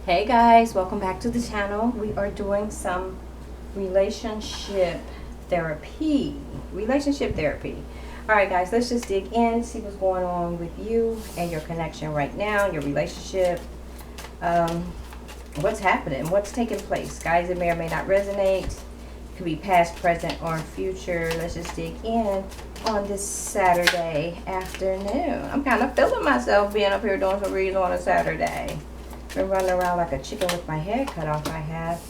Hey guys, welcome back to the channel. We are doing some relationship therapy. Relationship therapy. Alright guys, let's just dig in, see what's going on with you and your connection right now, your relationship. What's happening? What's taking place? Guys, it may or may not resonate. It could be past, present, or future. Let's just dig in on this Saturday afternoon. I'm kind of feeling myself being up here doing some reads on a Saturday. Been running around like a chicken with my head cut off. I have.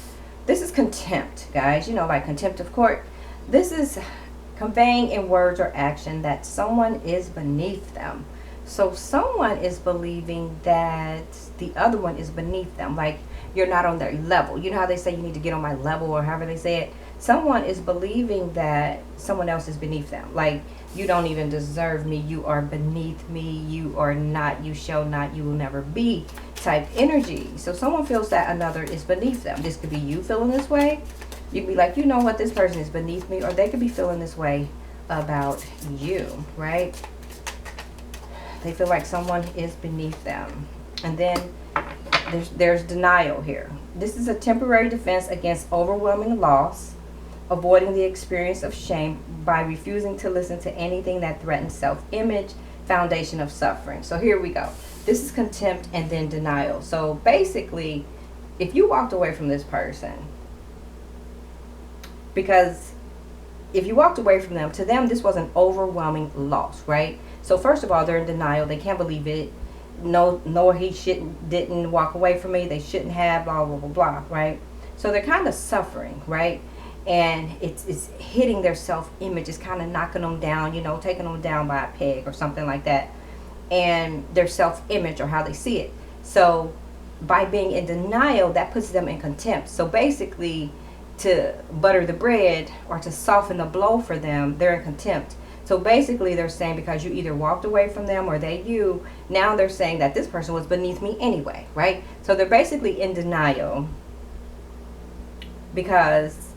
This is contempt, guys. You know, like contempt of court. This is conveying in words or action that someone is beneath them. So someone is believing that the other one is beneath them. Like you're not on their level. You know how they say you need to get on my level, or however they say it. Someone is believing that someone else is beneath them. Like you don't even deserve me. You are beneath me. You are not. You shall not. You will never be. Type energy. So someone feels that another is beneath them. This could be you feeling this way. You could be like, you know what, this person is beneath me, or they could be feeling this way about you, right? They feel like someone is beneath them. And then there's denial here. This is a temporary defense against overwhelming loss, avoiding the experience of shame by refusing to listen to anything that threatens self-image, foundation of suffering. So here we go. This is contempt and then denial. So basically, if you walked away from this person, because if you walked away from them, to them this was an overwhelming loss, right? So first of all, they're in denial. They can't believe it. No, he didn't walk away from me. They shouldn't have, blah, blah, blah, blah, right? So they're kind of suffering, right? And it's hitting their self-image. It's kind of knocking them down, you know, taking them down by a peg or something like that. And their self-image or how they see it. So by being in denial, that puts them in contempt. So basically, to butter the bread or to soften the blow for them, they're in contempt. So basically they're saying, because you either walked away from them or now they're saying that this person was beneath me anyway, right? So they're basically in denial because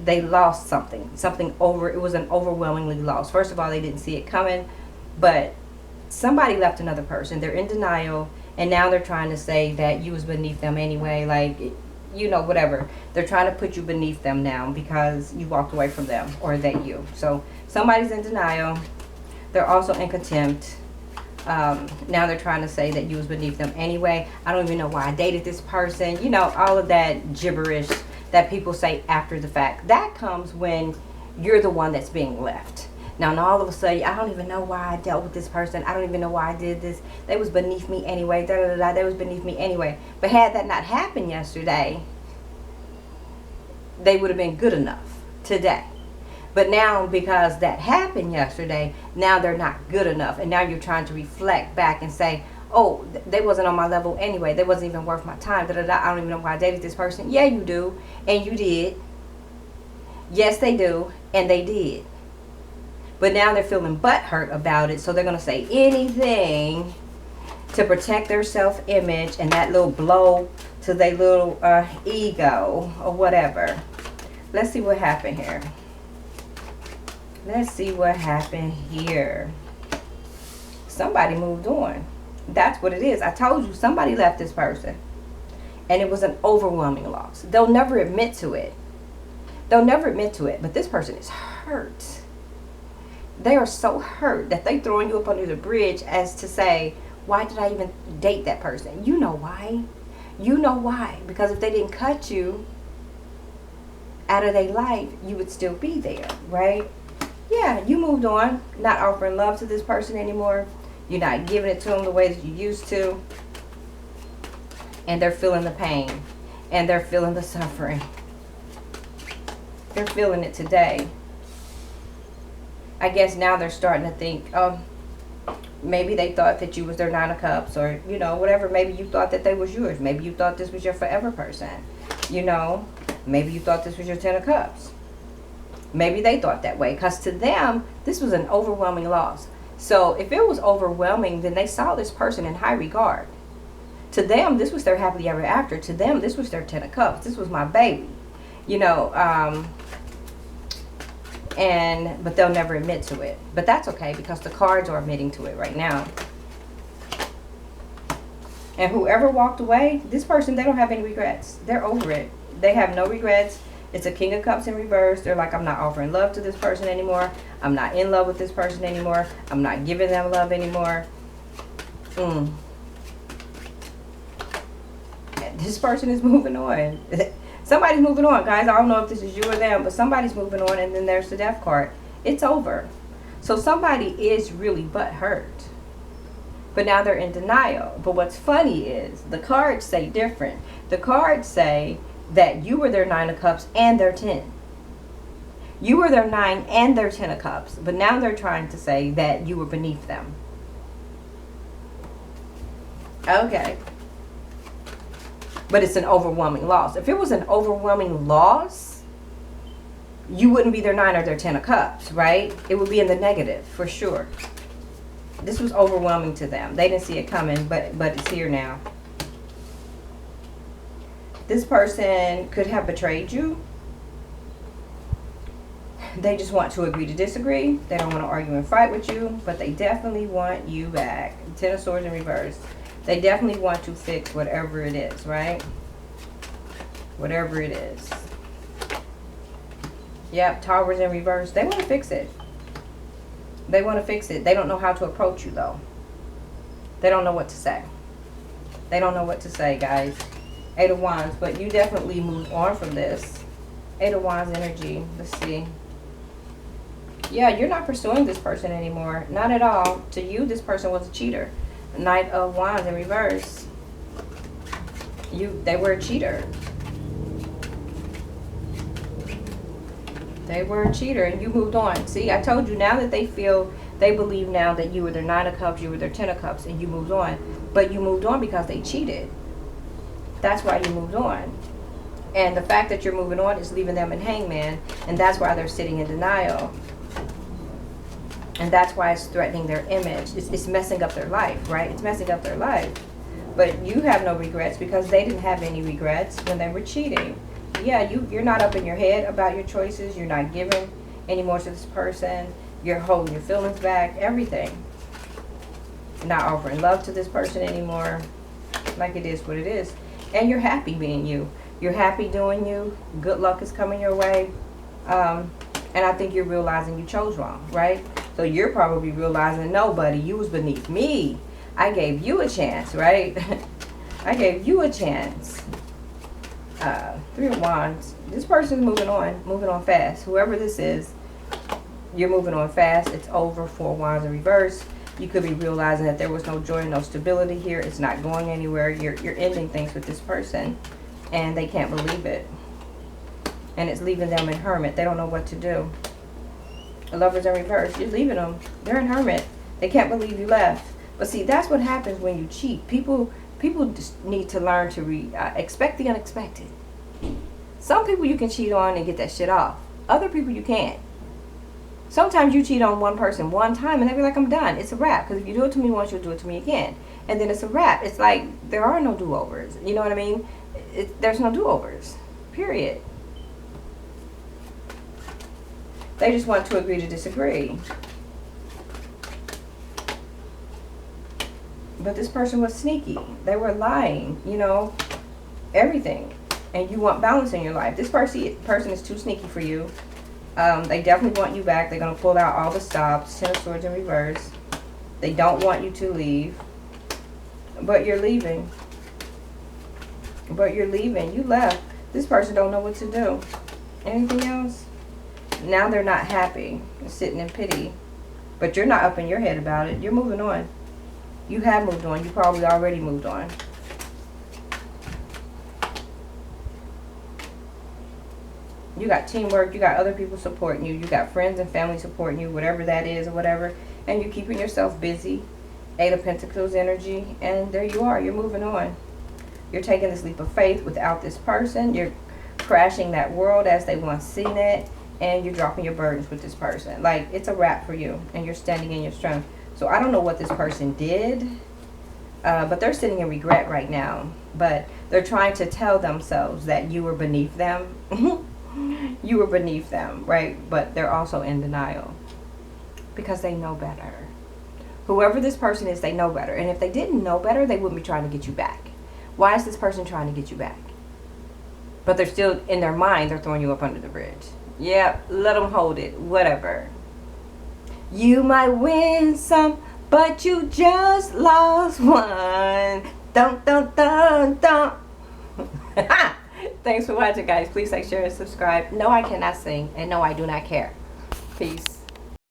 they lost something it was an overwhelmingly loss. First of all, they didn't see it coming, but somebody left another person. They're in denial, and now they're trying to say that you was beneath them anyway, like, you know, whatever. They're trying to put you beneath them now because you walked away from them, or that you. So somebody's in denial. They're also in contempt. Now they're trying to say that you was beneath them anyway. I don't even know why I dated this person. You know, all of that gibberish that people say after the fact. That comes when you're the one that's being left. Now all of a sudden, I don't even know why I dealt with this person. I don't even know why I did this. They was beneath me anyway. Da, da, da, da. They was beneath me anyway. But had that not happened yesterday, they would have been good enough today. But now, because that happened yesterday, now they're not good enough. And now you're trying to reflect back and say, oh, they wasn't on my level anyway. They wasn't even worth my time. Da, da, da. I don't even know why I dated this person. Yeah, you do. And you did. Yes, they do. And they did. But now they're feeling butthurt about it. So they're going to say anything to protect their self-image and that little blow to their little ego or whatever. Let's see what happened here. Let's see what happened here. Somebody moved on. That's what it is. I told you, somebody left this person. And it was an overwhelming loss. They'll never admit to it. They'll never admit to it. But this person is hurt. They are so hurt that they throwing you up under the bridge as to say, why did I even date that person? You know why. You know why. Because if they didn't cut you out of their life, you would still be there, right? Yeah, you moved on, not offering love to this person anymore. You're not giving it to them the way that you used to. And they're feeling the pain. And they're feeling the suffering. They're feeling it today. I guess now they're starting to think, oh, maybe they thought that you was their 9 of cups, or, you know, whatever. Maybe you thought that they was yours. Maybe you thought this was your forever person. You know, maybe you thought this was your 10 of cups. Maybe they thought that way, because to them, this was an overwhelming loss. So if it was overwhelming, then they saw this person in high regard. To them, this was their happily ever after. To them, this was their 10 of cups. This was my baby. You know, but they'll never admit to it. But that's okay, because the cards are admitting to it right now. And whoever walked away, this person, they don't have any regrets. They're over it. They have no regrets. It's a King of Cups in reverse. They're like, I'm not offering love to this person anymore. I'm not in love with this person anymore. I'm not giving them love anymore. This person is moving on. Somebody's moving on, guys. I don't know if this is you or them, but somebody's moving on, and then there's the death card. It's over. So somebody is really butthurt. But now they're in denial. But what's funny is the cards say different. The cards say that you were their 9 of Cups and their 10. You were their 9 and their 10 of Cups. But now they're trying to say that you were beneath them. Okay. But it's an overwhelming loss. If it was an overwhelming loss, you wouldn't be their 9 or their 10 of Cups, right? It would be in the negative for sure. This was overwhelming to them. They didn't see it coming, but it's here now. This person could have betrayed you. They just want to agree to disagree. They don't want to argue and fight with you, but they definitely want you back. 10 of Swords in reverse. They definitely want to fix whatever it is, right? Whatever it is. Yep, Towers in reverse. They want to fix it. They want to fix it. They don't know how to approach you, though. They don't know what to say. They don't know what to say, guys. 8 of Wands, but you definitely moved on from this. 8 of Wands energy. Let's see. Yeah, you're not pursuing this person anymore. Not at all. To you, this person was a cheater. Knight of Wands in reverse. They were a cheater. They were a cheater, and you moved on. See, I told you, now that they believe now that you were their 9 of Cups, you were their 10 of Cups, and you moved on. But you moved on because they cheated. That's why you moved on. And the fact that you're moving on is leaving them in Hangman, and that's why they're sitting in denial. And that's why it's threatening their image. It's messing up their life, right? It's messing up their life. But you have no regrets because they didn't have any regrets when they were cheating. Yeah, you're not up in your head about your choices. You're not giving anymore to this person. You're holding your feelings back, everything. You're not offering love to this person anymore. Like, it is what it is. And you're happy being you. You're happy doing you. Good luck is coming your way. And I think you're realizing you chose wrong, right? So you're probably realizing, no, buddy, you was beneath me. I gave you a chance, right? I gave you a chance. 3 of Wands. This person's moving on fast. Whoever this is, you're moving on fast. It's over. 4 of Wands in reverse. You could be realizing that there was no joy, no stability here. It's not going anywhere. You're ending things with this person, and they can't believe it. And it's leaving them in Hermit. They don't know what to do. The Lovers in reverse. You're leaving them. They're in Hermit. They can't believe you left. But see, that's what happens when you cheat. People just need to learn to expect the unexpected. Some people you can cheat on and get that shit off. Other people you can't. Sometimes you cheat on one person one time and they be like, I'm done. It's a wrap. Because if you do it to me once, you'll do it to me again. And then it's a wrap. It's like there are no do-overs. You know what I mean? There's no do-overs. Period. They just want to agree to disagree. But this person was sneaky. They were lying, you know, everything. And you want balance in your life. This person is too sneaky for you. They definitely want you back. They're going to pull out all the stops. 10 of Swords in reverse. They don't want you to leave. But you're leaving. But you're leaving. You left. This person don't know what to do. Anything else? Now they're not happy. They're sitting in pity. But you're not up in your head about it. You're moving on. You have moved on. You probably already moved on. You got teamwork. You got other people supporting you. You got friends and family supporting you, whatever that is or whatever. And you're keeping yourself busy. 8 of Pentacles energy. And there you are. You're moving on. You're taking this leap of faith without this person. You're crashing that world as they once seen it. And you're dropping your burdens with this person. Like, it's a wrap for you. And you're standing in your strength. So I don't know what this person did. But they're sitting in regret right now. But they're trying to tell themselves that you were beneath them. You were beneath them, right? But they're also in denial. Because they know better. Whoever this person is, they know better. And if they didn't know better, they wouldn't be trying to get you back. Why is this person trying to get you back? But they're still, in their mind, they're throwing you up under the bridge. Yep, let them hold it. Whatever. You might win some, but you just lost one. Dun, dun, dun, dun. Thanks for watching, guys. Please like, share, and subscribe. No, I cannot sing. And no, I do not care. Peace.